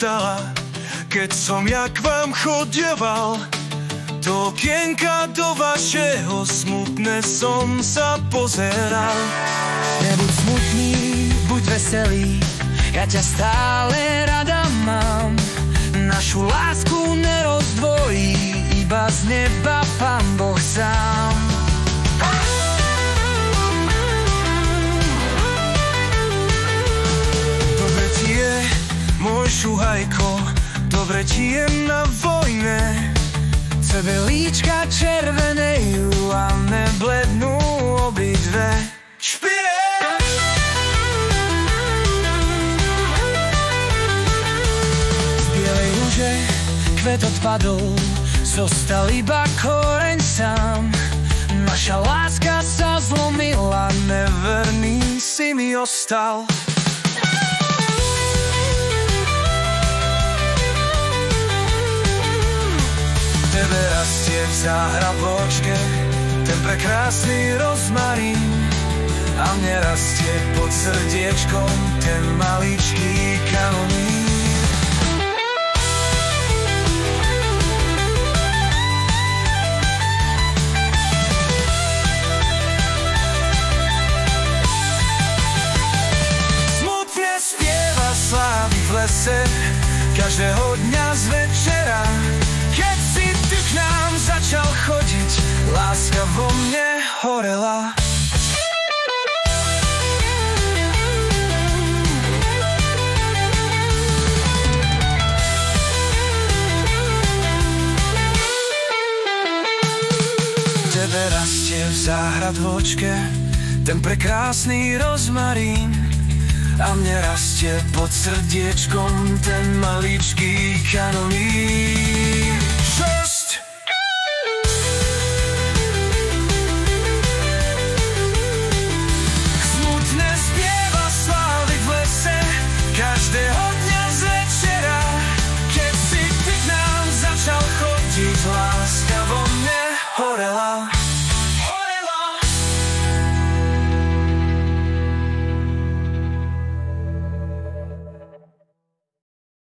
stala, keď som ja k vám chodieval. Do okienka do vašeho smutné som sa pozeral. Nebuď smutný, buď veselý, ja ťa stále rada mám. Našu lásku nerozdvojí, iba z neba Pán Boh sám. Dobre ti je, môj šuhajko, dobre ti je na vojne. Tebe líčka červenejú a neblednú obidve. Špire! Z bielej rúže kvet odpadol, zostal iba koreň sám. Naša láska sa zlomila, neverný si mi ostal. Tebe rastie v záhravočke ten prekrásny rozmarín a mne rastie pod srdiečkom ten maličký kanonín. Smutne spieva slávy v lese každého dňa z večera. Keď si ty k nám začal chodiť, láska vo mne horela. Tebe rastie v záhradvočke ten prekrásny rozmarín a mne rastie pod srdiečkom ten maličký kanonín.